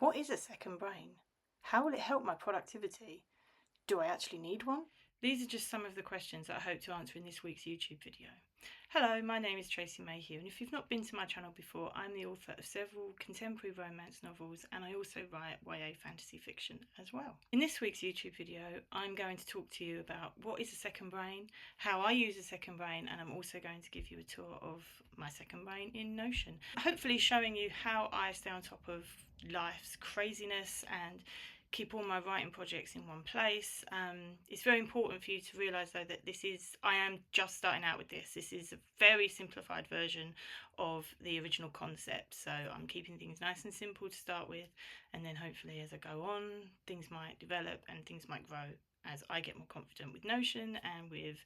What is a second brain? How will it help my productivity? Do I actually need one? These are just some of the questions that I hope to answer in this week's YouTube video. Hello, my name is Tracy Mayhew, and if you've not been to my channel before, I'm the author of several contemporary romance novels, and I also write YA fantasy fiction as well. In this week's YouTube video, I'm going to talk to you about what is a second brain, how I use a second brain, and I'm also going to give you a tour of my second brain in Notion. Hopefully showing you how I stay on top of life's craziness and keep all my writing projects in one place. It's very important for you to realise though that I am just starting out with this. This is a very simplified version of the original concept, so I'm keeping things nice and simple to start with, and then hopefully as I go on things might develop and things might grow as I get more confident with Notion and with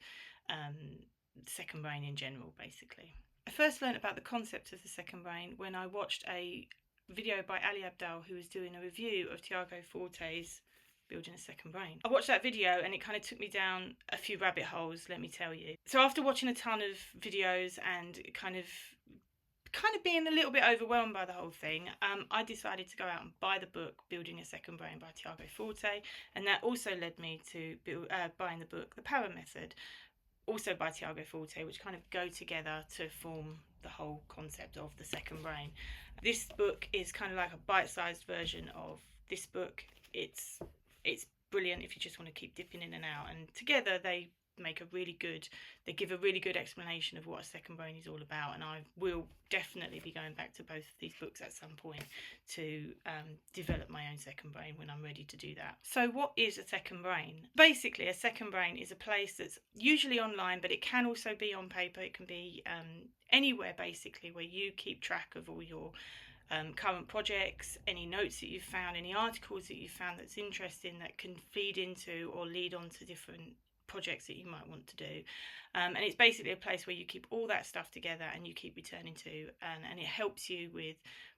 second brain in general. Basically, I first learned about the concept of the second brain when I watched a video by Ali Abdaal, who was doing a review of Tiago Forte's Building a Second Brain. I watched that video and it kind of took me down a few rabbit holes, let me tell you. So after watching a ton of videos and kind of being a little bit overwhelmed by the whole thing, I decided to go out and buy the book Building a Second Brain by Tiago Forte, and that also led me to buying the book The Power Method, also by Tiago Forte, which kind of go together to form the whole concept of the second brain. This book is kind of like a bite-sized version of this book. It's brilliant if you just want to keep dipping in and out, and together they give a really good explanation of what a second brain is all about, and I will definitely be going back to both of these books at some point to develop my own second brain when I'm ready to do that. So what is a second brain? Basically, a second brain is a place that's usually online, but it can also be on paper. It can be anywhere basically where you keep track of all your current projects, any notes that you've found, any articles that you've found that's interesting that can feed into or lead on to different projects that you might want to do, and it's basically a place where you keep all that stuff together and you keep returning to, and it helps you with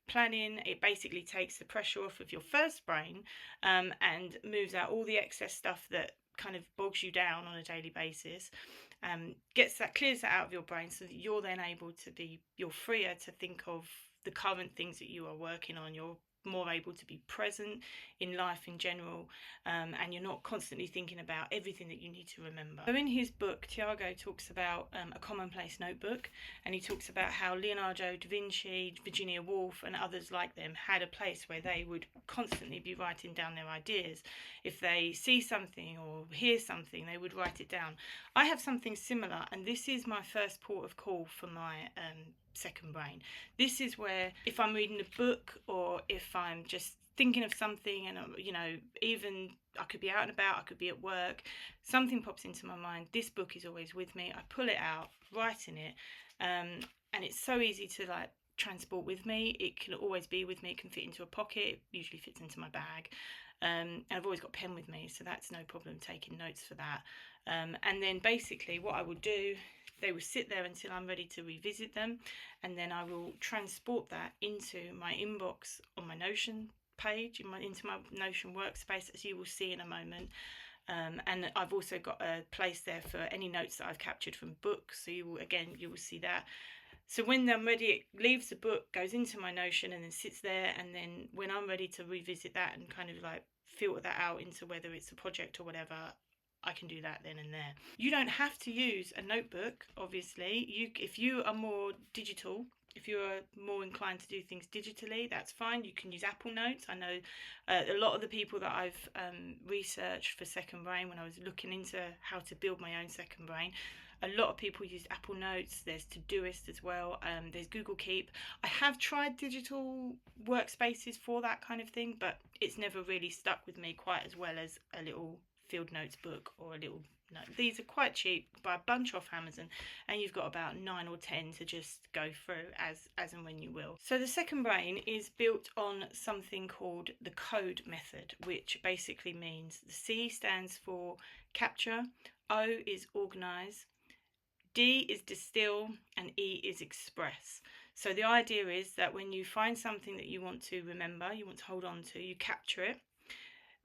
planning. It basically takes the pressure off of your first brain and moves out all the excess stuff that kind of bogs you down on a daily basis, clears that out of your brain so that you're then able to you're freer to think of the current things that you are working on. You're more able to be present in life in general, and you're not constantly thinking about everything that you need to remember. So in his book, Tiago talks about a commonplace notebook, and he talks about how Leonardo da Vinci, Virginia Woolf and others like them had a place where they would constantly be writing down their ideas. If they see something or hear something, they would write it down. I have something similar, and this is my first port of call for my second brain. This is where, if I'm reading a book or if I'm just thinking of something, and even I could be out and about, I could be at work, something pops into my mind, this book is always with me. I pull it out, write in it, and it's so easy to transport with me. It can always be with me. It can fit into a pocket. It usually fits into my bag, and I've always got a pen with me, so that's no problem taking notes for that. And then basically what I will do, they will sit there until I'm ready to revisit them, and then I will transport that into my inbox on my Notion page, into my Notion workspace, as you will see in a moment. And I've also got a place there for any notes that I've captured from books, so you will see that. So when I'm ready, it leaves the book, goes into my Notion, and then sits there, and then when I'm ready to revisit that and kind of filter that out into whether it's a project or whatever, I can do that then and there. You don't have to use a notebook, obviously. If you are more digital, if you are more inclined to do things digitally, that's fine. You can use Apple Notes. I know a lot of the people that I've researched for Second Brain, when I was looking into how to build my own second brain, a lot of people use Apple Notes. There's Todoist as well. There's Google Keep. I have tried digital workspaces for that kind of thing, but it's never really stuck with me quite as well as a little field notes book or a little note. These are quite cheap, buy a bunch off Amazon, and you've got about 9 or 10 to just go through as and when you will. So the second brain is built on something called the code method, which basically means the C stands for capture, O is organize, D is distill, and E is express. So the idea is that when you find something that you want to remember, you want to hold on to, you capture it.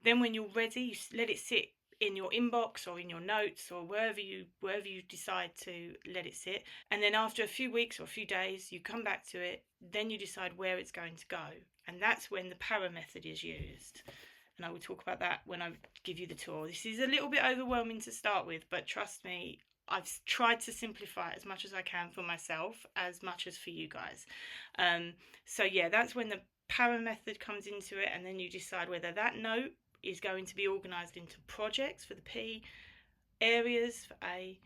Then when you're ready, you let it sit in your inbox or in your notes or wherever you decide to let it sit. And then after a few weeks or a few days, you come back to it, then you decide where it's going to go. And that's when the para method is used. And I will talk about that when I give you the tour. This is a little bit overwhelming to start with, but trust me, I've tried to simplify it as much as I can for myself, as much as for you guys. So yeah, that's when the para method comes into it, and then you decide whether that note is going to be organised into projects for the P, areas for A,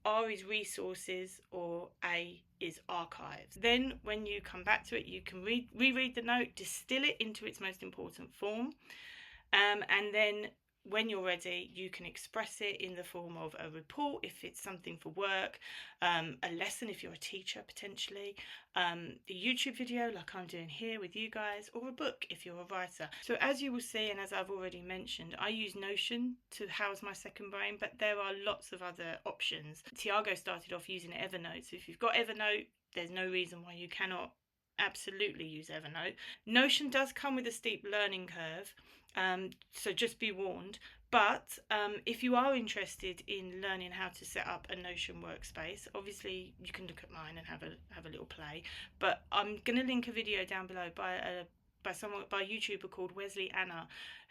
R is resources, or A is archives. Then when you come back to it, you can reread the note, distill it into its most important form, and then when you're ready, you can express it in the form of a report if it's something for work, a lesson if you're a teacher potentially, a YouTube video like I'm doing here with you guys, or a book if you're a writer. So as you will see, and as I've already mentioned, I use Notion to house my second brain, but there are lots of other options. Tiago started off using Evernote, so if you've got Evernote, there's no reason why you cannot absolutely use Evernote. Notion does come with a steep learning curve, so just be warned. But if you are interested in learning how to set up a Notion workspace, obviously you can look at mine and have a little play. But I'm going to link a video down below by a YouTuber called Wesley Anna,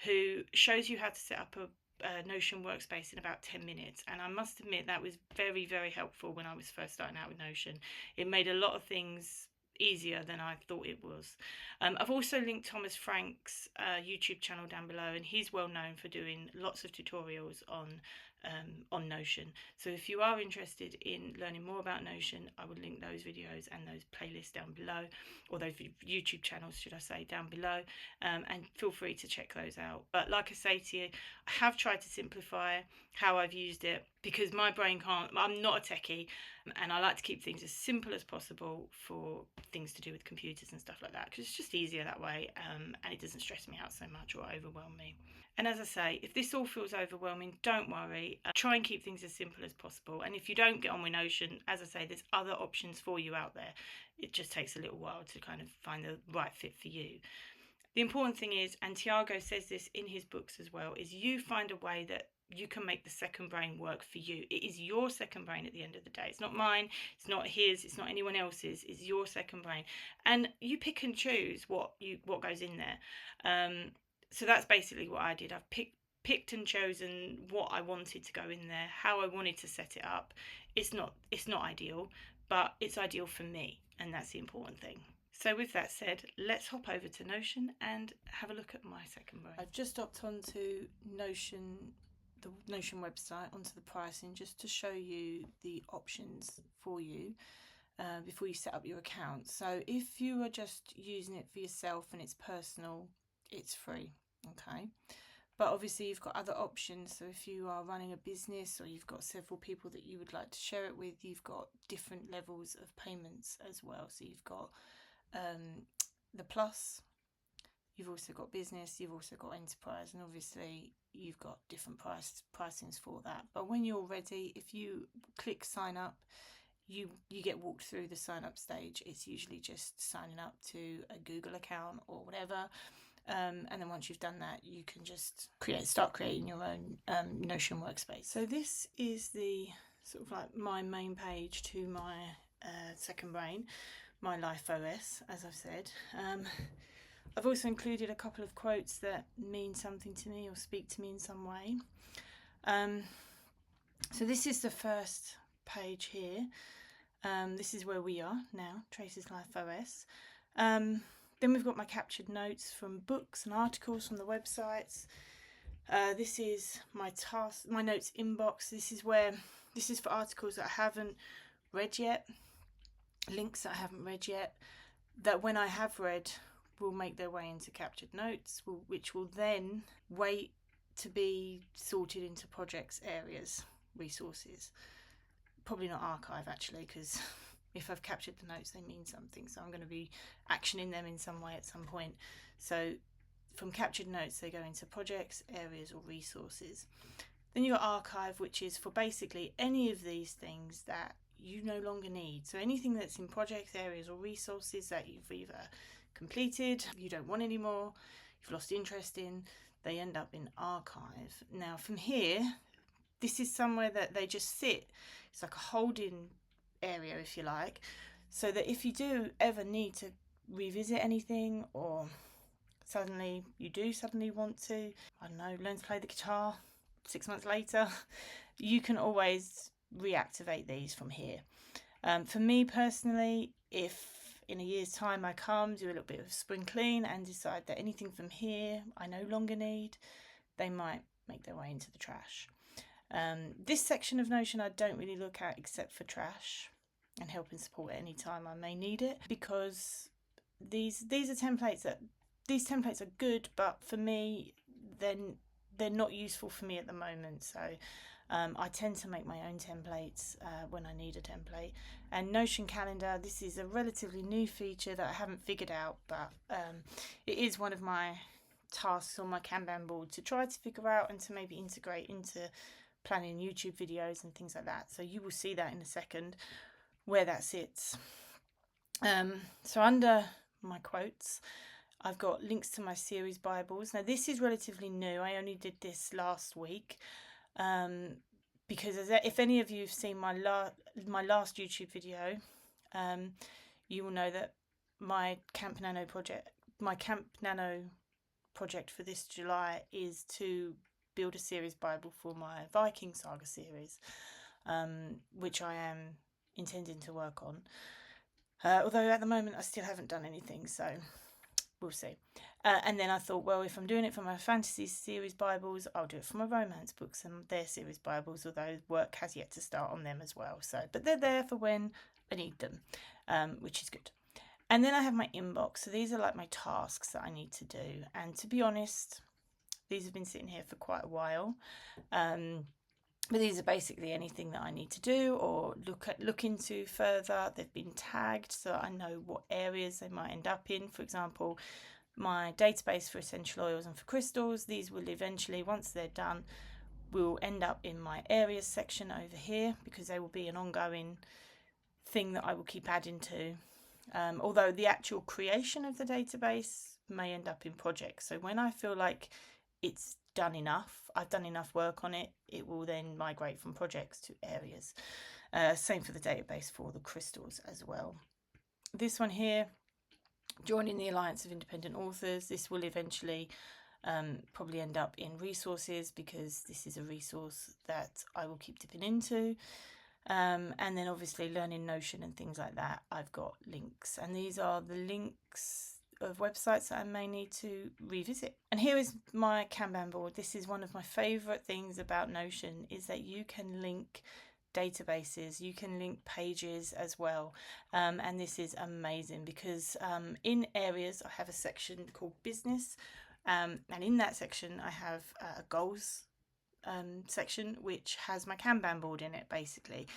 who shows you how to set up a Notion workspace in about 10 minutes. And I must admit that was very, very helpful when I was first starting out with Notion. It made a lot of things easier than I thought it was. I've also linked Thomas Frank's YouTube channel down below, and he's well known for doing lots of tutorials on Notion. So if you are interested in learning more about Notion, I will link those videos and those playlists down below, or those YouTube channels should I say, down below, and feel free to check those out. But like I say to you, I have tried to simplify how I've used it, because my brain can't, I'm not a techie, and I like to keep things as simple as possible for things to do with computers and stuff like that, because it's just easier that way, and it doesn't stress me out so much or overwhelm me. And as I say, if this all feels overwhelming, don't worry. Try and keep things as simple as possible. And if you don't get on with Notion, as I say, there's other options for you out there. It just takes a little while to kind of find the right fit for you. The important thing is, and Tiago says this in his books as well, is you find a way that you can make the second brain work for you. It is your second brain at the end of the day. It's not mine, it's not his, it's not anyone else's. It's your second brain. And you pick and choose what goes in there. So that's basically what I did. I've picked and chosen what I wanted to go in there, how I wanted to set it up. It's not ideal, but it's ideal for me, and that's the important thing. So with that said, let's hop over to Notion and have a look at my second brain. I've just hopped onto Notion, the Notion website, onto the pricing, just to show you the options for you before you set up your account. So if you are just using it for yourself and it's personal, it's free, okay? But obviously you've got other options. So if you are running a business, or you've got several people that you would like to share it with, you've got different levels of payments as well. So you've got the plus, you've also got business, you've also got enterprise, and obviously you've got different pricings for that. But when you're ready, if you click sign up, you get walked through the sign up stage. It's usually just signing up to a Google account or whatever. And then once you've done that, you can just start creating your own Notion workspace. So this is the sort of like my main page to my second brain, my Life OS, as I've said. I've also included a couple of quotes that mean something to me or speak to me in some way. So this is the first page here. This is where we are now, Tracy's Life OS. Then we've got my captured notes from books and articles from the websites. This is my notes inbox. This is for articles that I haven't read yet, links that I haven't read yet, that when I have read will make their way into captured notes, which will then wait to be sorted into projects, areas, resources. Probably not archive actually, because if I've captured the notes, they mean something, so I'm going to be actioning them in some way at some point. So from captured notes, they go into projects, areas, or resources. Then you've got archive, which is for basically any of these things that you no longer need. So anything that's in projects, areas, or resources that you've either completed, you don't want anymore, you've lost interest in, they end up in archive. Now from here, this is somewhere that they just sit. It's like a holding area, if you like, so that if you do ever need to revisit anything, or you do suddenly want to, I don't know, learn to play the guitar 6 months later, you can always reactivate these from here. For me personally, if in a year's time I come, do a little bit of spring clean and decide that anything from here I no longer need, they might make their way into the trash. This section of Notion I don't really look at except for trash and help and support at any time I may need it, because these are templates that these templates are good, but for me then they're not useful for me at the moment. So I tend to make my own templates when I need a template. And Notion Calendar, this is a relatively new feature that I haven't figured out, but it is one of my tasks on my Kanban board to try to figure out and to maybe integrate into planning YouTube videos and things like that. So you will see that in a second where that sits. So under my quotes, I've got links to my series Bibles. Now this is relatively new. I only did this last week because if any of you have seen my last YouTube video, you will know that my Camp Nano project for this July is to build a series Bible for my Viking Saga series, which I am intending to work on. Although at the moment I still haven't done anything, so we'll see. And then I thought, well, if I'm doing it for my fantasy series Bibles, I'll do it for my romance books and their series Bibles, although work has yet to start on them as well. So, but they're there for when I need them, which is good. And then I have my inbox. So these are like my tasks that I need to do. And to be honest, these have been sitting here for quite a while. But these are basically anything that I need to do or look into further. They've been tagged so I know what areas they might end up in. For example, my database for essential oils and for crystals, these will eventually, once they're done, will end up in my areas section over here, because they will be an ongoing thing that I will keep adding to. Although the actual creation of the database may end up in projects. So when I feel like it's done enough, I've done enough work on it, it will then migrate from projects to areas. Same for the database for the crystals as well. This one here, joining the Alliance of Independent Authors, this will eventually probably end up in resources, because this is a resource that I will keep dipping into. And then obviously learning Notion and things like that, I've got links, and these are the links of websites that I may need to revisit. And here is my Kanban board. This is one of my favorite things about Notion, is that you can link databases, you can link pages as well, and this is amazing because in areas I have a section called business, and in that section I have a goals section which has my Kanban board in it basically.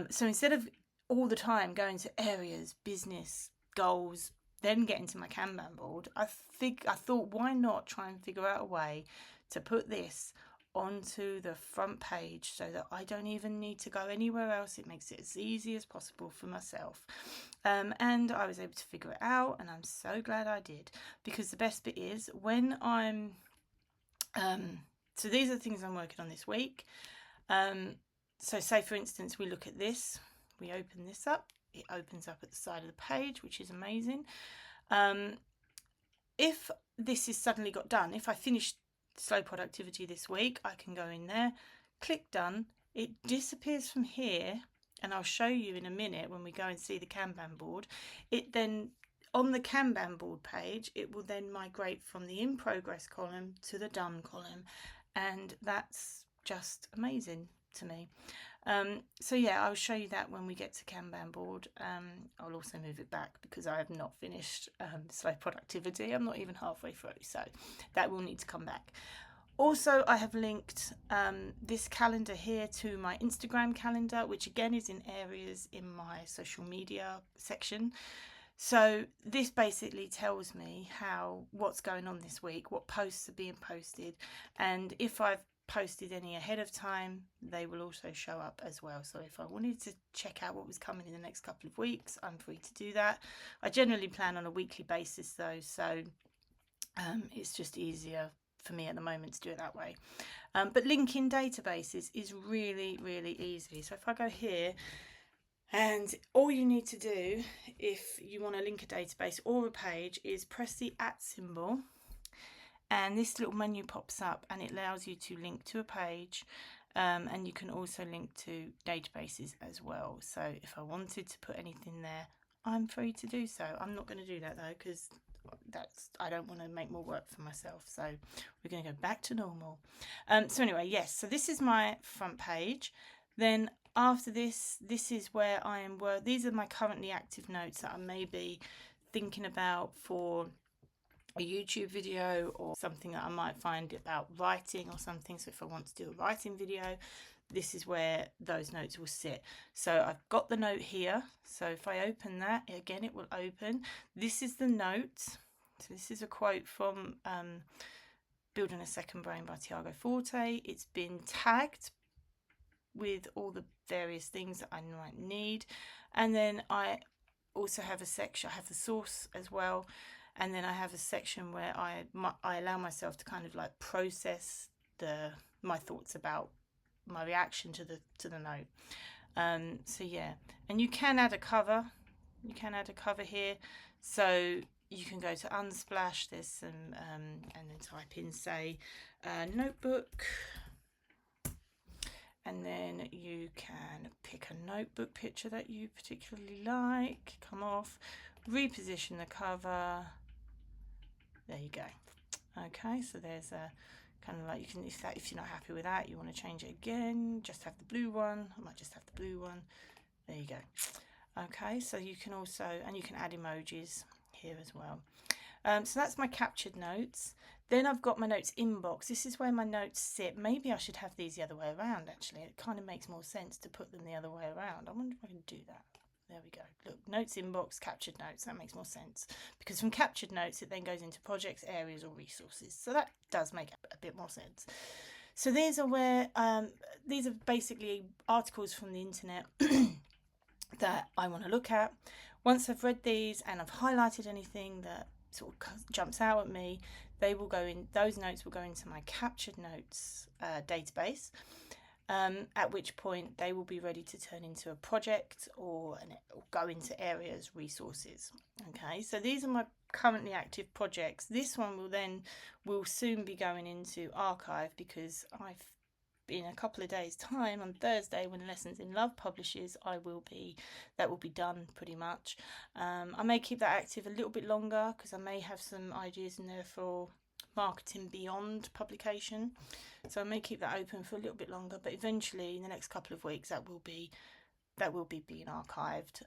So instead of all the time going to areas, business, goals, then get into my Kanban board, I thought, why not try and figure out a way to put this onto the front page so that I don't even need to go anywhere else. It makes it as easy as possible for myself. And I was able to figure it out, and I'm so glad I did, because the best bit is when I'm so these are the things I'm working on this week. So say for instance we look at this, we open this up, it opens up at the side of the page, which is amazing. If this is suddenly got done, if I finished slow productivity this week, I can go in there, click done, it disappears from here, and I'll show you in a minute when we go and see the Kanban board. It then, on the Kanban board page, it will then migrate from the in progress column to the done column, and that's just amazing to me. So yeah, I'll show you that when we get to Kanban board. I'll also move it back because I have not finished slow productivity. I'm not even halfway through, so that will need to come back. Also, I have linked this calendar here to my Instagram calendar, which again is in areas in my social media section. So this basically tells me what's going on this week, what posts are being posted, and if I've posted any ahead of time, they will also show up as well. So if I wanted to check out what was coming in the next couple of weeks, I'm free to do that. I generally plan on a weekly basis though, so It's just easier for me at the moment to do it that way. But linking databases is really, really easy. So if I go here, and all you need to do if you want to link a database or a page is press the @ symbol, and this little menu pops up and it allows you to link to a page, and you can also link to databases as well. So if I wanted to put anything there, I'm free to do so. I'm not going to do that though, because I don't want to make more work for myself. So we're going to go back to normal. So anyway, yes, so this is my front page. Then after this is where I am these are my currently active notes that I may be thinking about for a YouTube video, or something that I might find about writing or something. So if I want to do a writing video, this is where those notes will sit. So I've got the note here. So if I open that, again, it will open. This is the note. So this is a quote from Building a Second Brain by Tiago Forte. It's been tagged with all the various things that I might need. And then I also have a section, I have the source as well. And then I have a section where I allow myself to kind of like process my thoughts about my reaction to the note. So yeah, and you can add a cover. You can add a cover here. So you can go to Unsplash this and then type in, say, notebook. And then you can pick a notebook picture that you particularly like, come off, reposition the cover. There you go. Okay, so there's a kind of like, you can, if you're not happy with that, you want to change it again, just have the blue one. I might just have the blue one. There you go. Okay, so you can also, and you can add emojis here as well. So that's my captured notes. Then I've got my notes inbox. This is where my notes sit. Maybe I should have these the other way around, actually. It kind of makes more sense to put them the other way around. I wonder if I can do that. There we go. Look, notes inbox, captured notes. That makes more sense, because from captured notes, it then goes into projects, areas, or resources. So that does make a bit more sense. So these are where, these are basically articles from the internet that I want to look at. Once I've read these and I've highlighted anything that sort of jumps out at me, they will go in, those notes will go into my captured notes database, at which point they will be ready to turn into a project or go into areas, resources. Okay, so these are my currently active projects. This one will soon be going into archive, because I've in a couple of days' time, on Thursday, when Lessons in Love publishes, that will be done pretty much. I may keep that active a little bit longer, because I may have some ideas in there for marketing beyond publication, so I may keep that open for a little bit longer. But eventually, in the next couple of weeks, that will be being archived.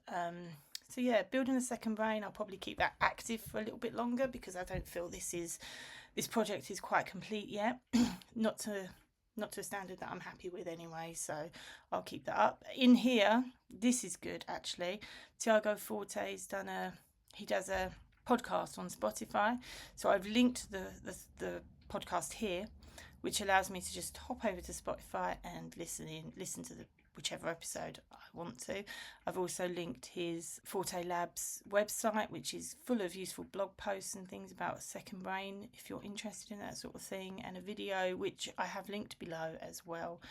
So yeah, Building a Second Brain, I'll probably keep that active for a little bit longer, because I don't feel this project is quite complete yet. not to a standard that I'm happy with anyway, so I'll keep that up. In here, this is good actually. Tiago Forte's he does a podcast on Spotify, so I've linked the podcast here, which allows me to just hop over to Spotify and listen to whichever episode I want to. I've also linked his Forte Labs website, which is full of useful blog posts and things about a second brain, if you're interested in that sort of thing, and a video which I have linked below as well,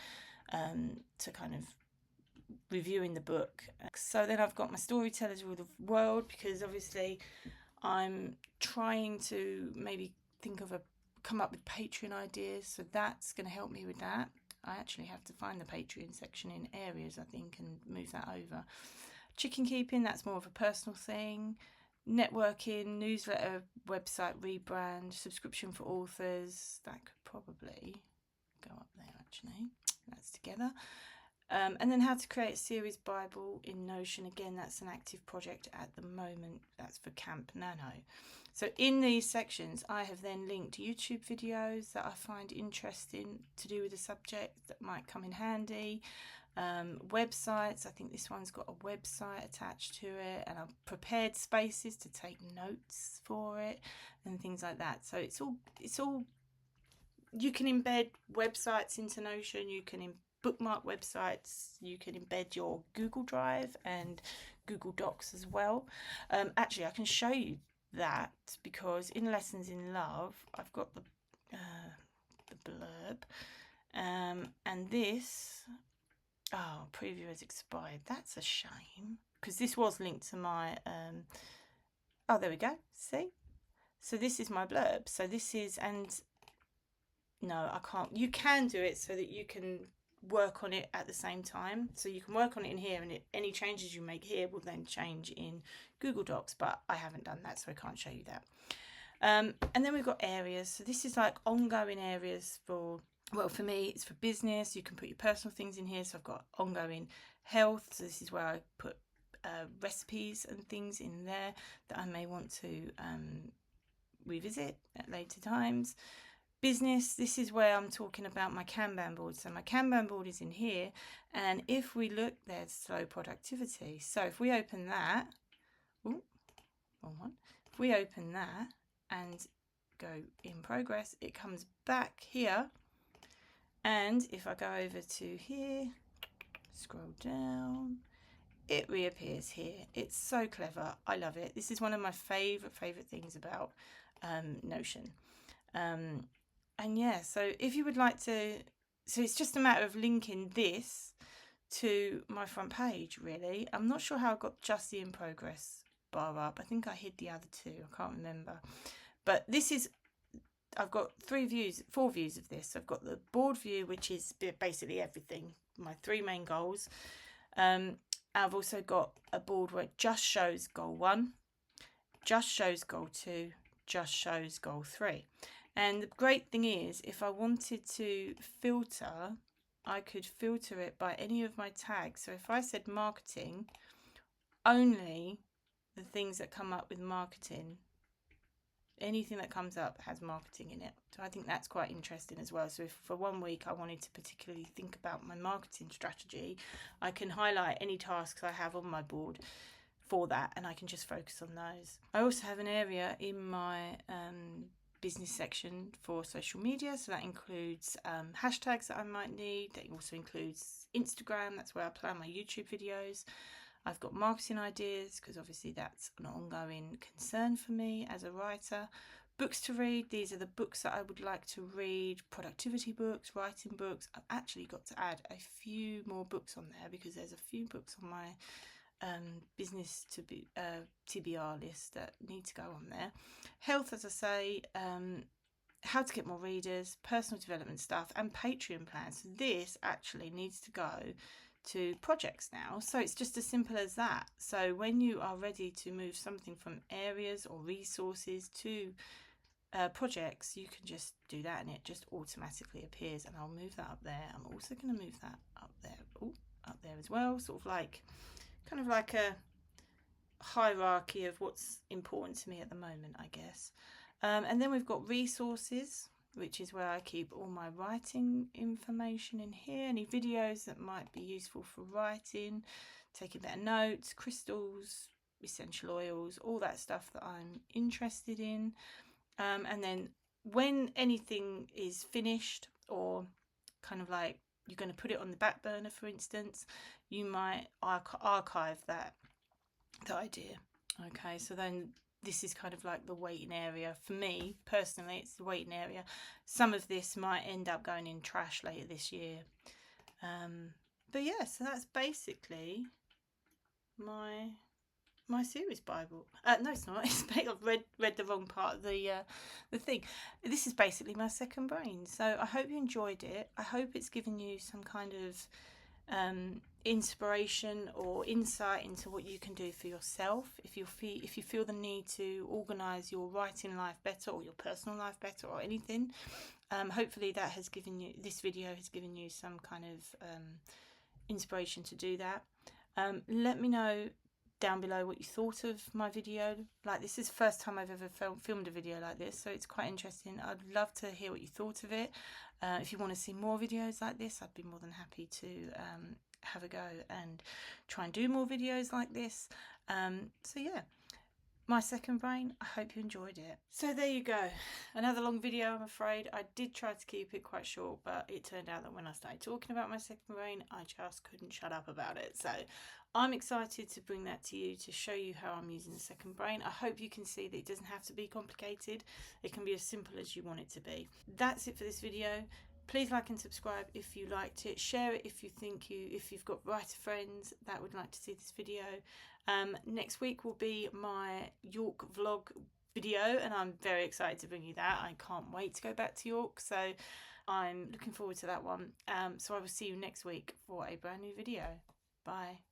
to kind of reviewing the book. So then I've got my Storytellers Rule the World, because obviously I'm trying to maybe come up with Patreon ideas, so that's going to help me with that. I actually have to find the Patreon section in areas, I think, and move that over. Chicken keeping, that's more of a personal thing. Networking, newsletter, website rebrand, subscription for authors, that could probably go up there actually. That's together. And then how to create a series Bible in Notion. Again, that's an active project at the moment. That's for Camp Nano. So in these sections, I have then linked YouTube videos that I find interesting to do with the subject that might come in handy. Websites, I think this one's got a website attached to it, and I've prepared spaces to take notes for it and things like that. So it's all you can embed websites into Notion, you can bookmark websites, you can embed your Google Drive and Google Docs as well. Actually, I can show you that because in Lessons in Love, I've got the blurb, and this, preview has expired. That's a shame because this was linked to my, oh, there we go. See? So this is my blurb. So this is, and no, I can't. You can do it so that you can work on it at the same time. So you can work on it in here, and any changes you make here will then change in Google Docs, but I haven't done that, so I can't show you that. And then we've got areas. So this is like ongoing areas for, well, for me, it's for business. You can put your personal things in here. So I've got ongoing health. So this is where I put recipes and things in there that I may want to revisit at later times. Business, this is where I'm talking about my Kanban board. So my Kanban board is in here, and if we look, there's slow productivity. So if we open that, wrong one. If we open that and go in progress, it comes back here. And if I go over to here, scroll down, it reappears here. It's so clever. I love it. This is one of my favorite things about Notion. And yeah, so if you would like to, so it's just a matter of linking this to my front page, really. I'm not sure how I got just the in progress bar up. I think I hid the other two. I can't remember. But this is, I've got 4 views of this. I've got the board view, which is basically everything, my 3 main goals. I've also got a board where it just shows goal 1, just shows goal 2, just shows goal 3. And the great thing is, if I wanted to filter, I could filter it by any of my tags. So if I said marketing, only the things that come up with marketing, anything that comes up has marketing in it. So I think that's quite interesting as well. So if for 1 week I wanted to particularly think about my marketing strategy, I can highlight any tasks I have on my board for that, and I can just focus on those. I also have an area in my business section for social media, so that includes hashtags that I might need. That also includes Instagram. That's where I plan my YouTube videos. I've got marketing ideas because obviously that's an ongoing concern for me as a writer. Books to read. These are the books that I would like to read. Productivity books, writing books. I've actually got to add a few more books on there because there's a few books on my business to be TBR list that need to go on there. Health, as I say, how to get more readers, personal development stuff, and Patreon plans. This actually needs to go to projects now, so it's just as simple as that. So when you are ready to move something from areas or resources to projects, you can just do that and it just automatically appears, and I'll move that up there. I'm also going to move that up there, up there as well, sort of like kind of like a hierarchy of what's important to me at the moment, I guess. And then we've got resources, which is where I keep all my writing information in here, any videos that might be useful for writing, taking better notes, crystals, essential oils, all that stuff that I'm interested in. And then when anything is finished, or kind of like you're going to put it on the back burner, for instance, you might archive that idea. Okay, so then this is kind of like the waiting area. For me, personally, it's the waiting area. Some of this might end up going in trash later this year. But yeah, so that's basically my series Bible. No, it's not. I've read the wrong part of the thing. This is basically my second brain. So I hope you enjoyed it. I hope it's given you some kind of inspiration or insight into what you can do for yourself if you feel the need to organise your writing life better, or your personal life better, or anything. Hopefully that has given you, this video has given you some kind of inspiration to do that. Let me know down below what you thought of my video. Like, this is the first time I've ever filmed a video like this, so it's quite interesting. I'd love to hear what you thought of it. If you want to see more videos like this, I'd be more than happy to have a go and try and do more videos like this. So yeah, my second brain. I hope you enjoyed it. So there you go. Another long video, I'm afraid. I did try to keep it quite short, but it turned out that when I started talking about my second brain, I just couldn't shut up about it. So I'm excited to bring that to you, to show you how I'm using the second brain. I hope you can see that it doesn't have to be complicated. It can be as simple as you want it to be. That's it for this video. Please like and subscribe if you liked it. Share it if you've got writer friends that would like to see this video. Next week will be my York vlog video, and I'm very excited to bring you that. I can't wait to go back to York, so I'm looking forward to that one. So I will see you next week for a brand new video. Bye.